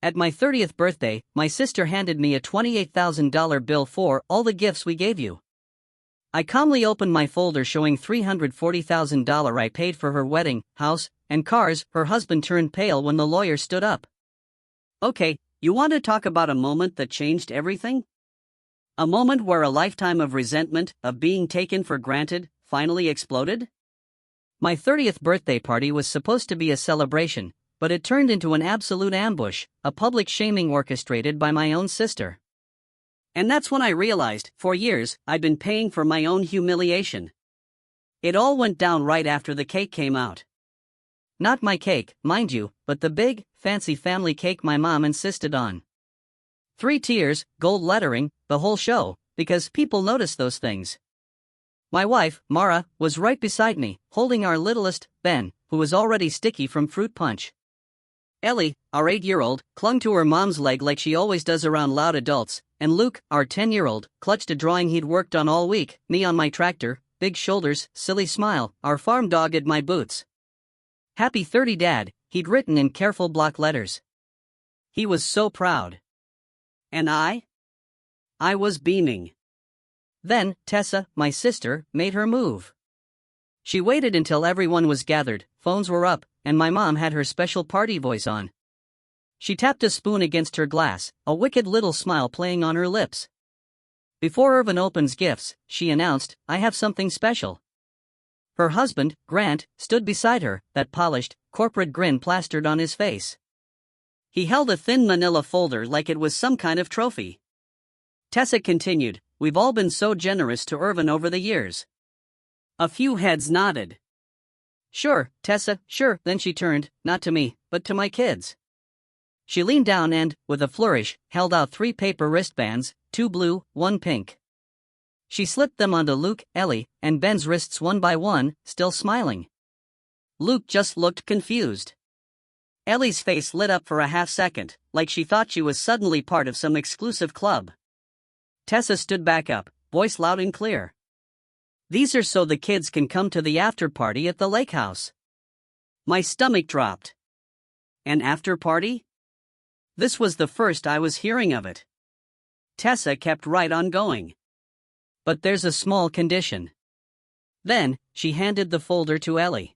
At my 30th birthday, my sister handed me a $28,000 bill for all the gifts we gave you. I calmly opened my folder showing $340,000 I paid for her wedding, house, and cars. Her husband turned pale when the lawyer stood up. Okay, you want to talk about a moment that changed everything? A moment where a lifetime of resentment, of being taken for granted, finally exploded? My 30th birthday party was supposed to be a celebration, but it turned into an absolute ambush, a public shaming orchestrated by my own sister. And that's when I realized, for years, I'd been paying for my own humiliation. It all went down right after the cake came out. Not my cake, mind you, but the big, fancy family cake my mom insisted on. 3 tiers, gold lettering, the whole show, because people notice those things. My wife, Mara, was right beside me, holding our littlest, Ben, who was already sticky from fruit punch. Ellie, our 8-year-old, clung to her mom's leg like she always does around loud adults, and Luke, our 10-year-old, clutched a drawing he'd worked on all week, me on my tractor, big shoulders, silly smile, our farm dog at my boots. Happy 30 Dad, he'd written in careful block letters. He was so proud. And I was beaming. Then, Tessa, my sister, made her move. She waited until everyone was gathered, phones were up, and my mom had her special party voice on. She tapped a spoon against her glass, a wicked little smile playing on her lips. Before Irvin opens gifts, she announced, I have something special. Her husband, Grant, stood beside her, that polished, corporate grin plastered on his face. He held a thin manila folder like it was some kind of trophy. Tessa continued, we've all been so generous to Irvin over the years. A few heads nodded. Sure, Tessa, sure. Then she turned, not to me, but to my kids. She leaned down and, with a flourish, held out 3 paper wristbands, 2 blue, 1 pink. She slipped them onto Luke, Ellie, and Ben's wrists one by one, still smiling. Luke just looked confused. Ellie's face lit up for a half second, like she thought she was suddenly part of some exclusive club. Tessa stood back up, voice loud and clear. These are so the kids can come to the after party at the lake house. My stomach dropped. An after party? This was the first I was hearing of it. Tessa kept right on going. But there's a small condition. Then, she handed the folder to Ellie.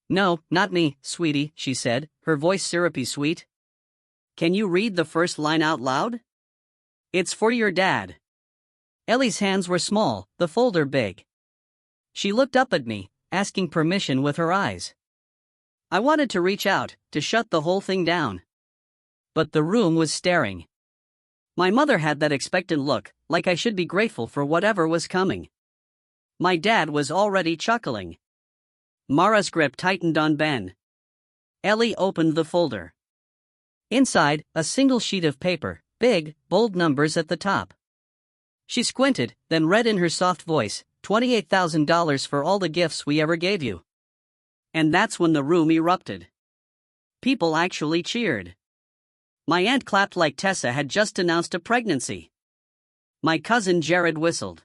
No, not me, sweetie, she said, her voice syrupy sweet. Can you read the first line out loud? It's for your dad. Ellie's hands were small, the folder big. She looked up at me, asking permission with her eyes. I wanted to reach out, to shut the whole thing down. But the room was staring. My mother had that expectant look, like I should be grateful for whatever was coming. My dad was already chuckling. Mara's grip tightened on Ben. Ellie opened the folder. Inside, a single sheet of paper, big, bold numbers at the top. She squinted, then read in her soft voice, $28,000 for all the gifts we ever gave you. And that's when the room erupted. People actually cheered. My aunt clapped like Tessa had just announced a pregnancy. My cousin Jared whistled.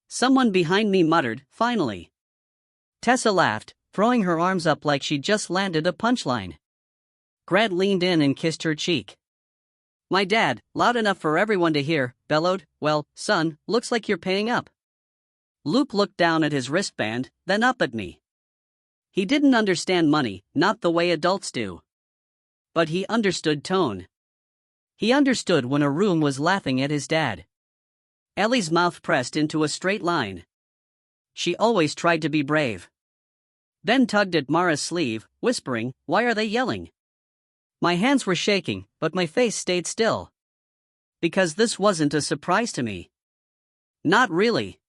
Someone behind me muttered, finally. Tessa laughed, throwing her arms up like she'd just landed a punchline. Grant leaned in and kissed her cheek. My dad, loud enough for everyone to hear, bellowed, well, son, looks like you're paying up. Luke looked down at his wristband, then up at me. He didn't understand money, not the way adults do. But he understood tone. He understood when a room was laughing at his dad. Ellie's mouth pressed into a straight line. She always tried to be brave. Ben tugged at Mara's sleeve, whispering, why are they yelling? My hands were shaking, but my face stayed still. Because this wasn't a surprise to me. Not really.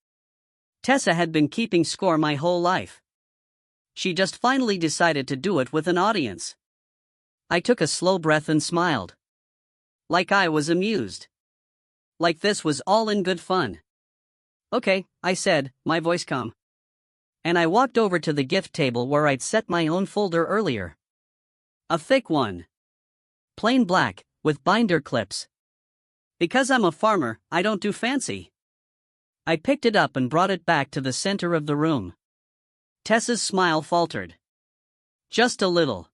Tessa had been keeping score my whole life. She just finally decided to do it with an audience. I took a slow breath and smiled. Like I was amused. Like this was all in good fun. Okay, I said, my voice calm. And I walked over to the gift table where I'd set my own folder earlier. A thick one. Plain black, with binder clips. Because I'm a farmer, I don't do fancy. I picked it up and brought it back to the center of the room. Tessa's smile faltered. Just a little.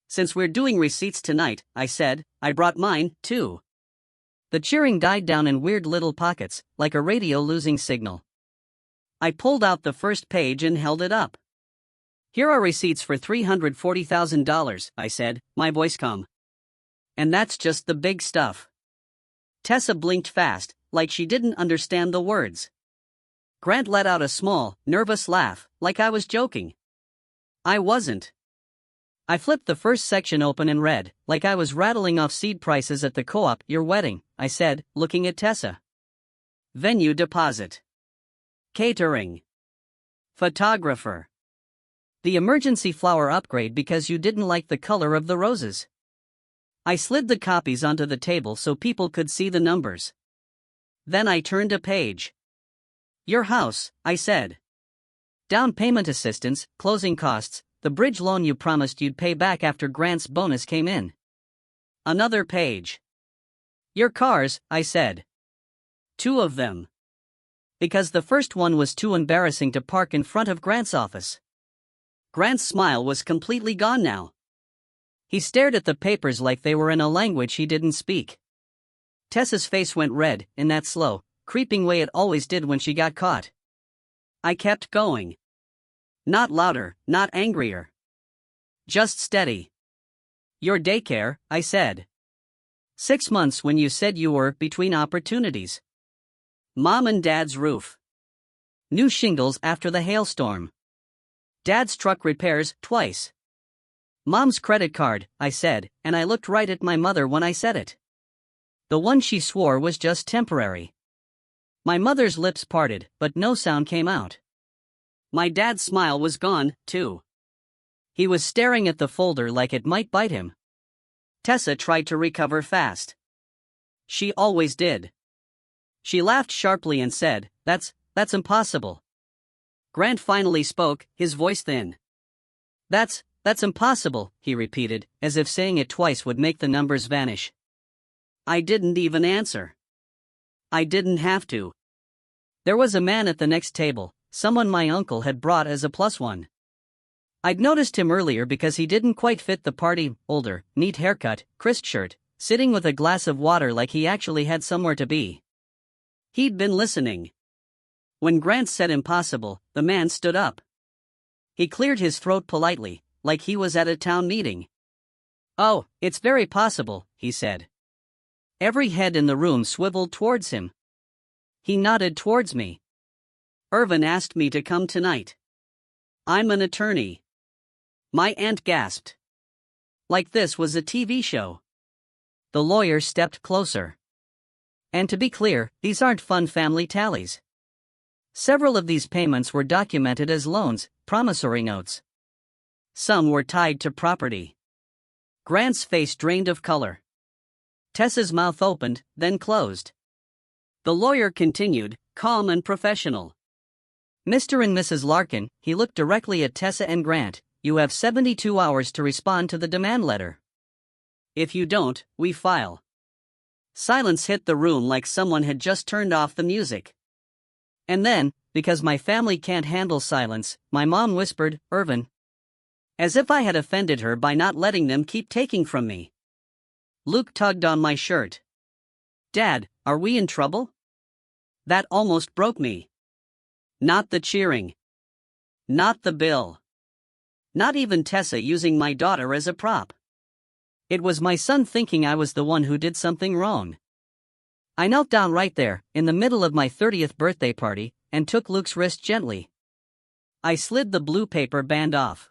Since we're doing receipts tonight, I said, I brought mine, too. The cheering died down in weird little pockets, like a radio losing signal. I pulled out the first page and held it up. Here are receipts for $340,000, I said, my voice calm. And that's just the big stuff. Tessa blinked fast, like she didn't understand the words. Grant let out a small, nervous laugh, like I was joking. I wasn't. I flipped the first section open and read, like I was rattling off seed prices at the co-op. Your wedding, I said, looking at Tessa. Venue deposit. Catering. Photographer. The emergency flower upgrade because you didn't like the color of the roses. I slid the copies onto the table so people could see the numbers. Then I turned a page. Your house, I said. Down payment assistance, closing costs, the bridge loan you promised you'd pay back after Grant's bonus came in. Another page. Your cars, I said. 2 of them. Because the first one was too embarrassing to park in front of Grant's office. Grant's smile was completely gone now. He stared at the papers like they were in a language he didn't speak. Tessa's face went red, in that slow, creeping way it always did when she got caught. I kept going. Not louder, not angrier. Just steady. Your daycare, I said. 6 months when you said you were between opportunities. Mom and Dad's roof. New shingles after the hailstorm. Dad's truck repairs twice. Mom's credit card, I said, and I looked right at my mother when I said it. The one she swore was just temporary. My mother's lips parted, but no sound came out. My dad's smile was gone, too. He was staring at the folder like it might bite him. Tessa tried to recover fast. She always did. She laughed sharply and said, That's impossible. Grant finally spoke, his voice thin. That's impossible, he repeated, as if saying it twice would make the numbers vanish. I didn't even answer. I didn't have to. There was a man at the next table, someone my uncle had brought as a +1. I'd noticed him earlier because he didn't quite fit the party, older, neat haircut, crisp shirt, sitting with a glass of water like he actually had somewhere to be. He'd been listening. When Grant said impossible, the man stood up. He cleared his throat politely, like he was at a town meeting. Oh, it's very possible, he said. Every head in the room swiveled towards him. He nodded towards me. Irvin asked me to come tonight. I'm an attorney. My aunt gasped. Like this was a TV show. The lawyer stepped closer. And to be clear, these aren't fun family tallies. Several of these payments were documented as loans, promissory notes. Some were tied to property. Grant's face drained of color. Tessa's mouth opened, then closed. The lawyer continued, calm and professional. Mr. and Mrs. Larkin, he looked directly at Tessa and Grant, you have 72 hours to respond to the demand letter. If you don't, we file. Silence hit the room like someone had just turned off the music. And then, because my family can't handle silence, my mom whispered, Irvin. As if I had offended her by not letting them keep taking from me. Luke tugged on my shirt. Dad, are we in trouble? That almost broke me. Not the cheering. Not the bill. Not even Tessa using my daughter as a prop. It was my son thinking I was the one who did something wrong. I knelt down right there, in the middle of my 30th birthday party, and took Luke's wrist gently. I slid the blue paper band off.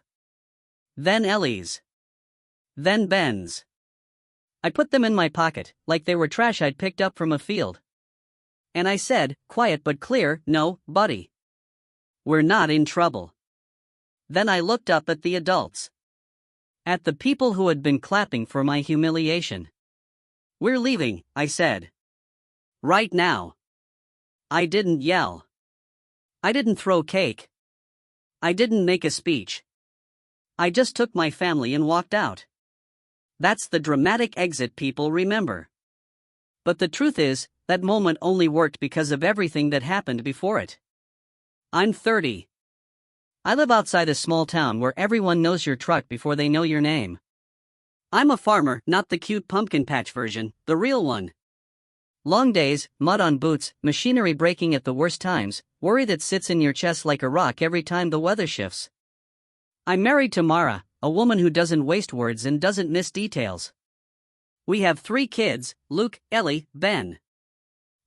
Then Ellie's. Then Ben's. I put them in my pocket, like they were trash I'd picked up from a field. And I said, quiet but clear, no, buddy. We're not in trouble. Then I looked up at the adults. At the people who had been clapping for my humiliation. We're leaving, I said. Right now. I didn't yell. I didn't throw cake. I didn't make a speech. I just took my family and walked out. That's the dramatic exit people remember. But the truth is, that moment only worked because of everything that happened before it. I'm 30. I live outside a small town where everyone knows your truck before they know your name. I'm a farmer, not the cute pumpkin patch version, the real one. Long days, mud on boots, machinery breaking at the worst times, worry that sits in your chest like a rock every time the weather shifts. I'm married to Mara, a woman who doesn't waste words and doesn't miss details. We have 3 kids, Luke, Ellie, Ben.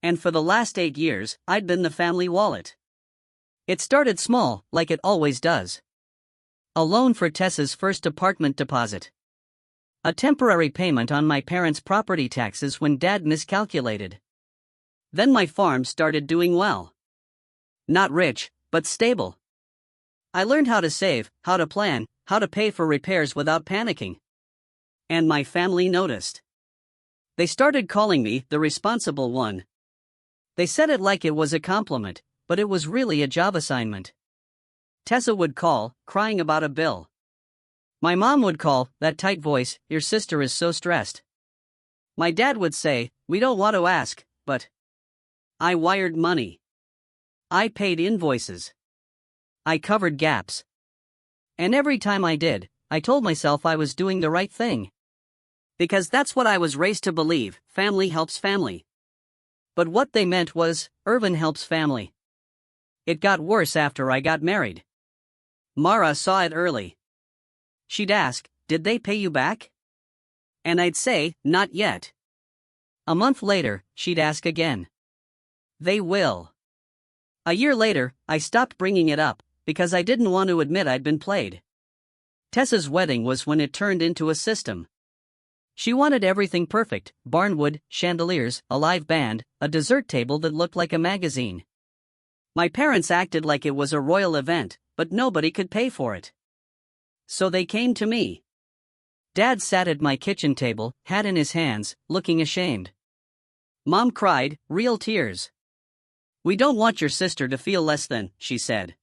And for the last 8 years, I'd been the family wallet. It started small, like it always does. A loan for Tessa's first apartment deposit. A temporary payment on my parents' property taxes when Dad miscalculated. Then my farm started doing well. Not rich, but stable. I learned how to save, how to plan, how to pay for repairs without panicking. And my family noticed. They started calling me the responsible one. They said it like it was a compliment, but it was really a job assignment. Tessa would call, crying about a bill. My mom would call, that tight voice, your sister is so stressed. My dad would say, we don't want to ask, but I wired money. I paid invoices. I covered gaps. And every time I did, I told myself I was doing the right thing. Because that's what I was raised to believe, family helps family. But what they meant was, Irvin helps family. It got worse after I got married. Mara saw it early. She'd ask, did they pay you back? And I'd say, not yet. A month later, she'd ask again. They will. A year later, I stopped bringing it up, because I didn't want to admit I'd been played. Tessa's wedding was when it turned into a system. She wanted everything perfect, barnwood, chandeliers, a live band, a dessert table that looked like a magazine. My parents acted like it was a royal event, but nobody could pay for it. So they came to me. Dad sat at my kitchen table, hat in his hands, looking ashamed. Mom cried, real tears. We don't want your sister to feel less than, she said.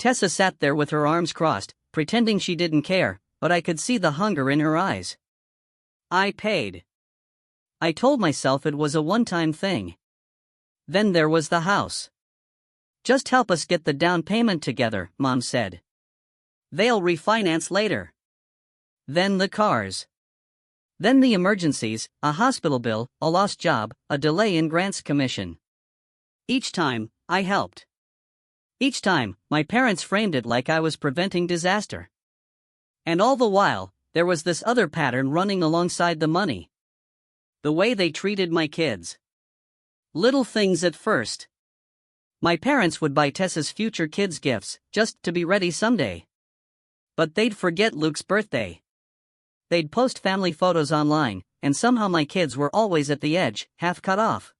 Tessa sat there with her arms crossed, pretending she didn't care, but I could see the hunger in her eyes. I paid. I told myself it was a one-time thing. Then there was the house. Just help us get the down payment together, Mom said. They'll refinance later. Then the cars. Then the emergencies, a hospital bill, a lost job, a delay in grants commission. Each time, I helped. Each time, my parents framed it like I was preventing disaster. And all the while, there was this other pattern running alongside the money. The way they treated my kids. Little things at first. My parents would buy Tessa's future kids gifts, just to be ready someday. But they'd forget Luke's birthday. They'd post family photos online, and somehow my kids were always at the edge, half cut off.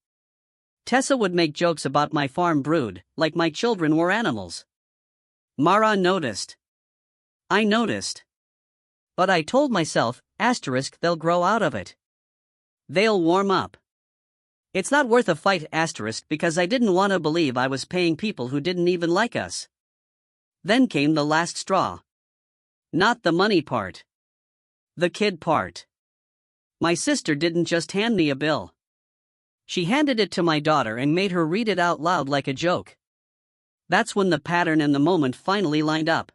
Tessa would make jokes about my farm brood, like my children were animals. Mara noticed. I noticed. But I told myself, they'll grow out of it. They'll warm up. It's not worth a fight, because I didn't want to believe I was paying people who didn't even like us. Then came the last straw. Not the money part. The kid part. My sister didn't just hand me a bill. She handed it to my daughter and made her read it out loud like a joke. That's when the pattern and the moment finally lined up.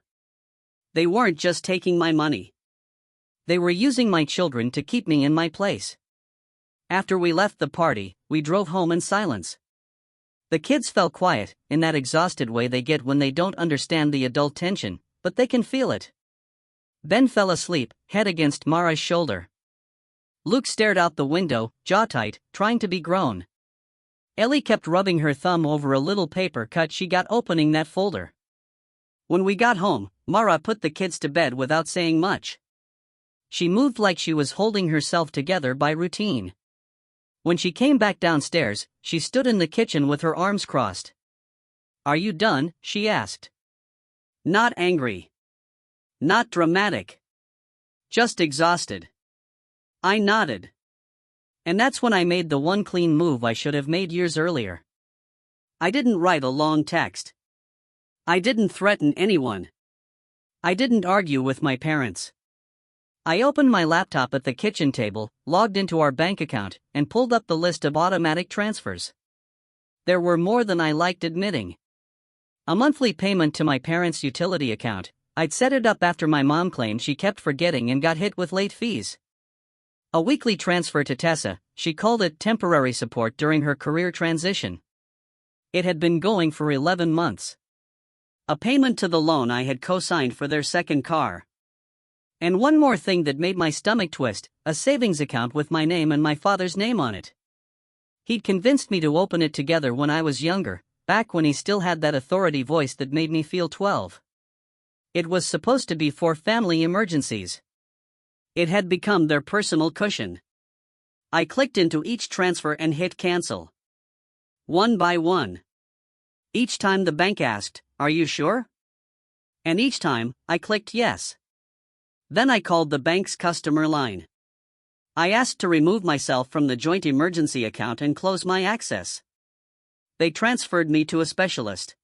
They weren't just taking my money. They were using my children to keep me in my place. After we left the party, we drove home in silence. The kids fell quiet, in that exhausted way they get when they don't understand the adult tension, but they can feel it. Ben fell asleep, head against Mara's shoulder. Luke stared out the window, jaw tight, trying to be grown. Ellie kept rubbing her thumb over a little paper cut she got opening that folder. When we got home, Mara put the kids to bed without saying much. She moved like she was holding herself together by routine. When she came back downstairs, she stood in the kitchen with her arms crossed. "Are you done?" she asked. Not angry. Not dramatic. Just exhausted. I nodded. And that's when I made the one clean move I should have made years earlier. I didn't write a long text. I didn't threaten anyone. I didn't argue with my parents. I opened my laptop at the kitchen table, logged into our bank account, and pulled up the list of automatic transfers. There were more than I liked admitting. A monthly payment to my parents' utility account, I'd set it up after my mom claimed she kept forgetting and got hit with late fees. A weekly transfer to Tessa, she called it temporary support during her career transition. It had been going for 11 months. A payment to the loan I had co-signed for their second car. And one more thing that made my stomach twist, a savings account with my name and my father's name on it. He'd convinced me to open it together when I was younger, back when he still had that authority voice that made me feel 12. It was supposed to be for family emergencies. It had become their personal cushion. I clicked into each transfer and hit cancel. One by one. Each time the bank asked, "Are you sure?" And each time, I clicked yes. Then I called the bank's customer line. I asked to remove myself from the joint emergency account and close my access. They transferred me to a specialist.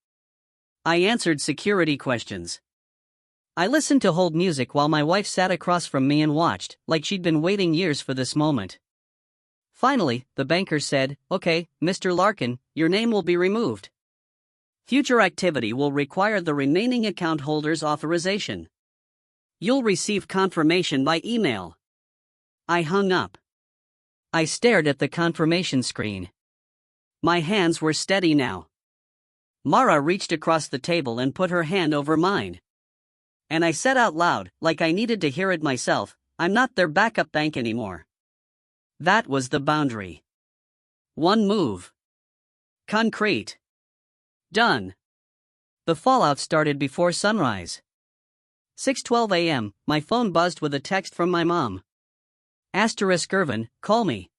I answered security questions. I listened to hold music while my wife sat across from me and watched, like she'd been waiting years for this moment. Finally, the banker said, "Okay, Mr. Larkin, your name will be removed. Future activity will require the remaining account holder's authorization. You'll receive confirmation by email." I hung up. I stared at the confirmation screen. My hands were steady now. Mara reached across the table and put her hand over mine. And I said out loud, like I needed to hear it myself, "I'm not their backup bank anymore." That was the boundary. One move. Concrete. Done. The fallout started before sunrise. 6:12 a.m., my phone buzzed with a text from my mom. Asterisk Irvin, call me.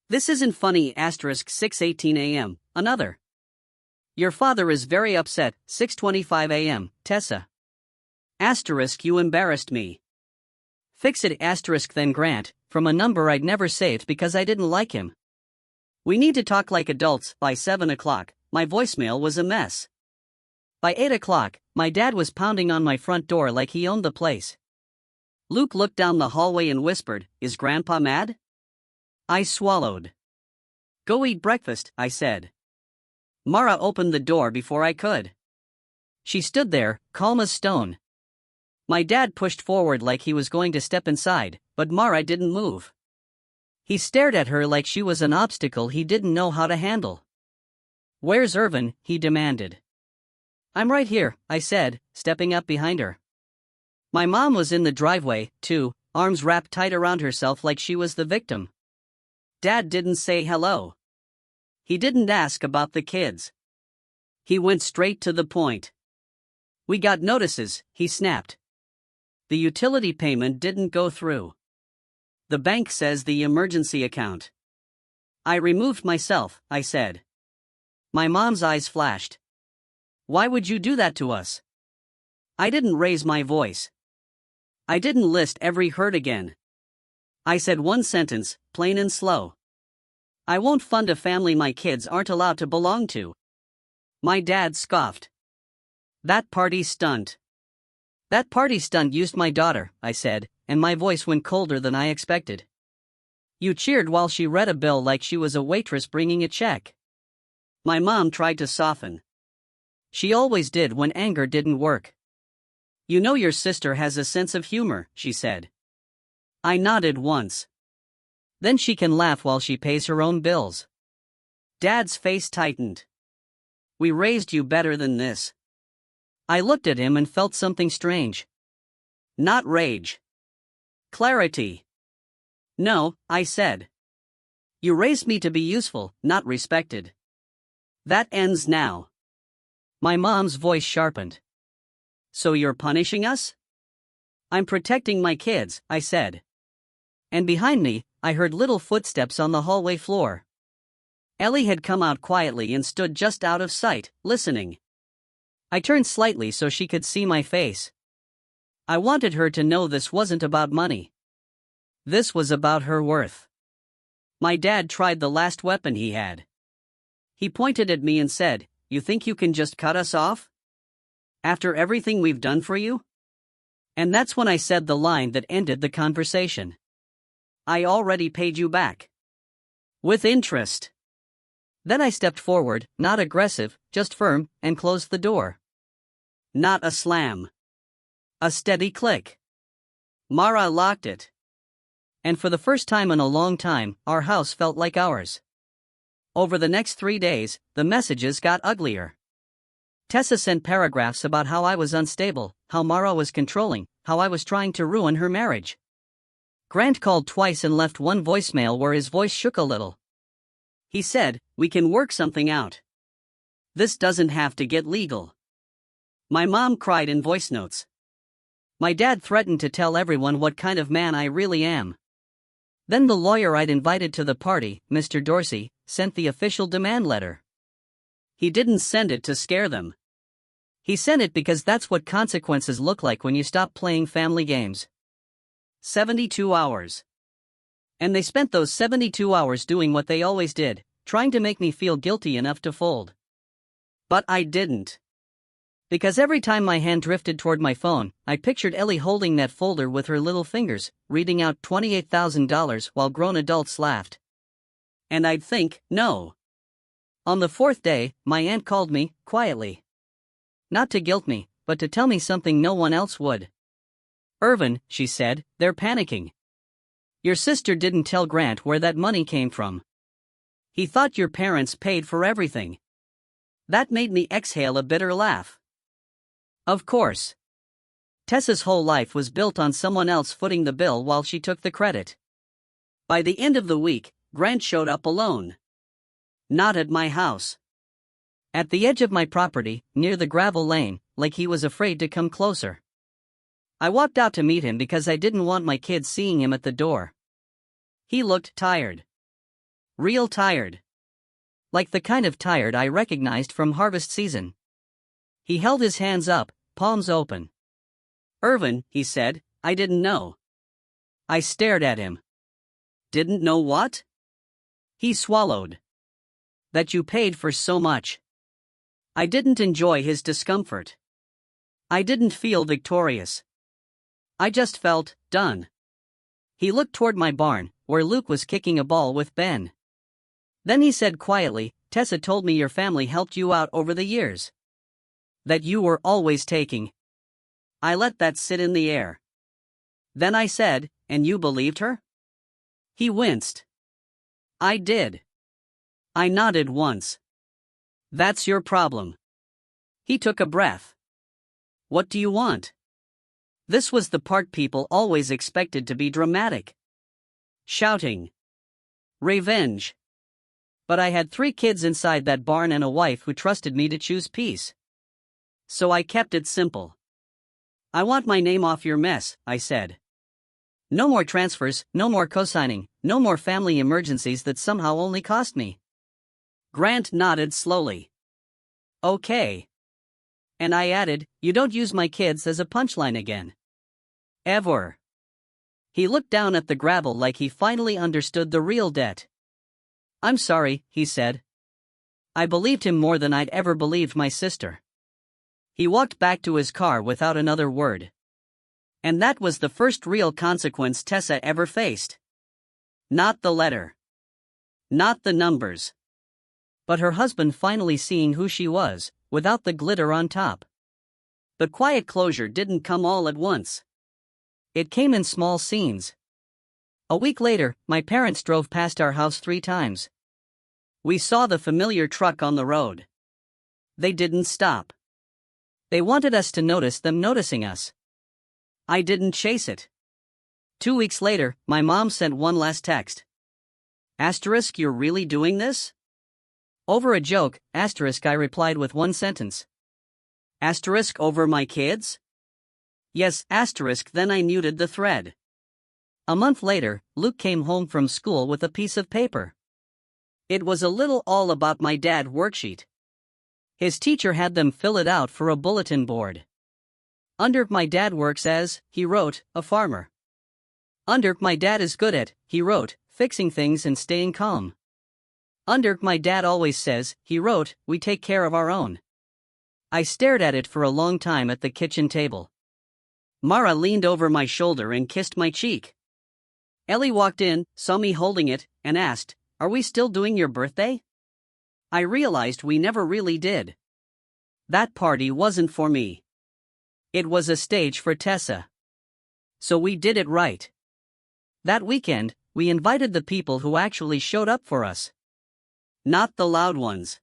This isn't funny. Asterisk 6:18 a.m., another. Your father is very upset. 6:25 a.m., Tessa. Asterisk you embarrassed me. Fix it. Asterisk then Grant, from a number I'd never saved because I didn't like him. We need to talk like adults. By 7 o'clock, my voicemail was a mess. By 8 o'clock, my dad was pounding on my front door like he owned the place. Luke looked down the hallway and whispered, "Is Grandpa mad?" I swallowed. "Go eat breakfast," I said. Mara opened the door before I could. She stood there, calm as stone. My dad pushed forward like he was going to step inside, but Mara didn't move. He stared at her like she was an obstacle he didn't know how to handle. "Where's Irvin?" he demanded. "I'm right here," I said, stepping up behind her. My mom was in the driveway, too, arms wrapped tight around herself like she was the victim. Dad didn't say hello. He didn't ask about the kids. He went straight to the point. "We got notices," he snapped. "The utility payment didn't go through. The bank says the emergency account." I removed myself, I said. My mom's eyes flashed. "Why would you do that to us?" I didn't raise my voice. I didn't list every hurt again. I said one sentence, plain and slow. "I won't fund a family my kids aren't allowed to belong to." My dad scoffed. "That party stunt." "That party stunt used my daughter," I said, and my voice went colder than I expected. "You cheered while she read a bill like she was a waitress bringing a check." My mom tried to soften. She always did when anger didn't work. "You know your sister has a sense of humor," she said. I nodded once. "Then she can laugh while she pays her own bills." Dad's face tightened. "We raised you better than this." I looked at him and felt something strange. Not rage. Clarity. "No," I said. "You raised me to be useful, not respected. That ends now." My mom's voice sharpened. "So you're punishing us?" "I'm protecting my kids," I said. And behind me, I heard little footsteps on the hallway floor. Ellie had come out quietly and stood just out of sight, listening. I turned slightly so she could see my face. I wanted her to know this wasn't about money. This was about her worth. My dad tried the last weapon he had. He pointed at me and said, "You think you can just cut us off? After everything we've done for you?" And that's when I said the line that ended the conversation. "I already paid you back. With interest." Then I stepped forward, not aggressive, just firm, and closed the door. Not a slam. A steady click. Mara locked it. And for the first time in a long time, our house felt like ours. Over the next 3 days, the messages got uglier. Tessa sent paragraphs about how I was unstable, how Mara was controlling, how I was trying to ruin her marriage. Grant called twice and left one voicemail where his voice shook a little. He said, "We can work something out. This doesn't have to get legal." My mom cried in voice notes. My dad threatened to tell everyone what kind of man I really am. Then the lawyer I'd invited to the party, Mr. Dorsey, sent the official demand letter. He didn't send it to scare them. He sent it because that's what consequences look like when you stop playing family games. 72 hours. And they spent those 72 hours doing what they always did, trying to make me feel guilty enough to fold. But I didn't. Because every time my hand drifted toward my phone, I pictured Ellie holding that folder with her little fingers, reading out $28,000 while grown adults laughed. And I'd think, no. On the 4th day, my aunt called me, quietly. Not to guilt me, but to tell me something no one else would. "Irvin," she said, "they're panicking. Your sister didn't tell Grant where that money came from. He thought your parents paid for everything." That made me exhale a bitter laugh. Of course. Tessa's whole life was built on someone else footing the bill while she took the credit. By the end of the week, Grant showed up alone. Not at my house. At the edge of my property, near the gravel lane, like he was afraid to come closer. I walked out to meet him because I didn't want my kids seeing him at the door. He looked tired. Real tired. Like the kind of tired I recognized from harvest season. He held his hands up, palms open. "Irvin," he said, "I didn't know." I stared at him. "Didn't know what?" He swallowed. "That you paid for so much." I didn't enjoy his discomfort. I didn't feel victorious. I just felt done. He looked toward my barn, where Luke was kicking a ball with Ben. Then he said quietly, "Tessa told me your family helped you out over the years. That you were always taking." I let that sit in the air. Then I said, "And you believed her?" He winced. I did. I nodded once. "That's your problem." He took a breath. "What do you want?" This was the part people always expected to be dramatic. Shouting. Revenge. But I had 3 kids inside that barn and a wife who trusted me to choose peace. So I kept it simple. "I want my name off your mess," I said. "No more transfers, no more co-signing, no more family emergencies that somehow only cost me." Grant nodded slowly. "Okay." And I added, "You don't use my kids as a punchline again. Ever." He looked down at the gravel like he finally understood the real debt. "I'm sorry," he said. I believed him more than I'd ever believed my sister. He walked back to his car without another word. And that was the first real consequence Tessa ever faced. Not the letter. Not the numbers. But her husband finally seeing who she was, without the glitter on top. The quiet closure didn't come all at once. It came in small scenes. A week later, my parents drove past our house 3 times. We saw the familiar truck on the road. They didn't stop. They wanted us to notice them noticing us. I didn't chase it. 2 weeks later, my mom sent one last text. "Asterisk, you're really doing this?" Over a joke, asterisk, I replied with one sentence. "Asterisk over my kids?" "Yes, asterisk." Then I muted the thread. A month later, Luke came home from school with a piece of paper. It was a little all about my dad worksheet. His teacher had them fill it out for a bulletin board. Under "My dad works as," he wrote, "a farmer." Under "My dad is good at," he wrote, "fixing things and staying calm." Under "My dad always says," he wrote, "we take care of our own." I stared at it for a long time at the kitchen table. Mara leaned over my shoulder and kissed my cheek. Ellie walked in, saw me holding it, and asked, "Are we still doing your birthday?" I realized we never really did. That party wasn't for me. It was a stage for Tessa. So we did it right. That weekend, we invited the people who actually showed up for us. Not the loud ones.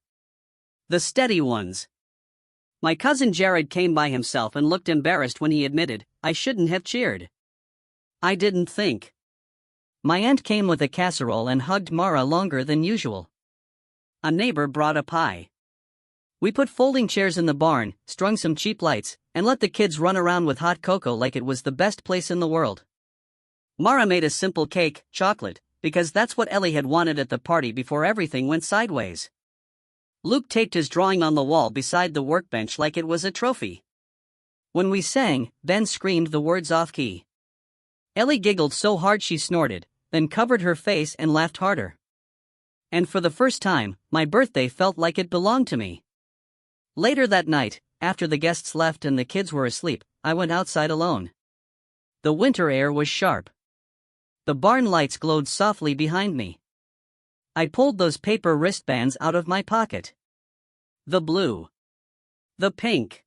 The steady ones. My cousin Jared came by himself and looked embarrassed when he admitted, "I shouldn't have cheered. I didn't think." My aunt came with a casserole and hugged Mara longer than usual. A neighbor brought a pie. We put folding chairs in the barn, strung some cheap lights, and let the kids run around with hot cocoa like it was the best place in the world. Mara made a simple cake, chocolate, because that's what Ellie had wanted at the party before everything went sideways. Luke taped his drawing on the wall beside the workbench like it was a trophy. When we sang, Ben screamed the words off key. Ellie giggled so hard she snorted, then covered her face and laughed harder. And for the first time, my birthday felt like it belonged to me. Later that night, after the guests left and the kids were asleep, I went outside alone. The winter air was sharp. The barn lights glowed softly behind me. I pulled those paper wristbands out of my pocket. The blue. The pink.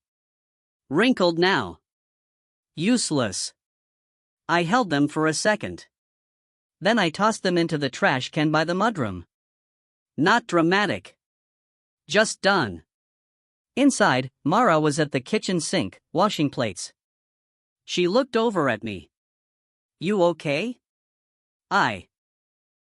Wrinkled now. Useless. I held them for a second. Then I tossed them into the trash can by the mudroom. Not dramatic. Just done. Inside, Mara was at the kitchen sink, washing plates. She looked over at me. "You okay?" I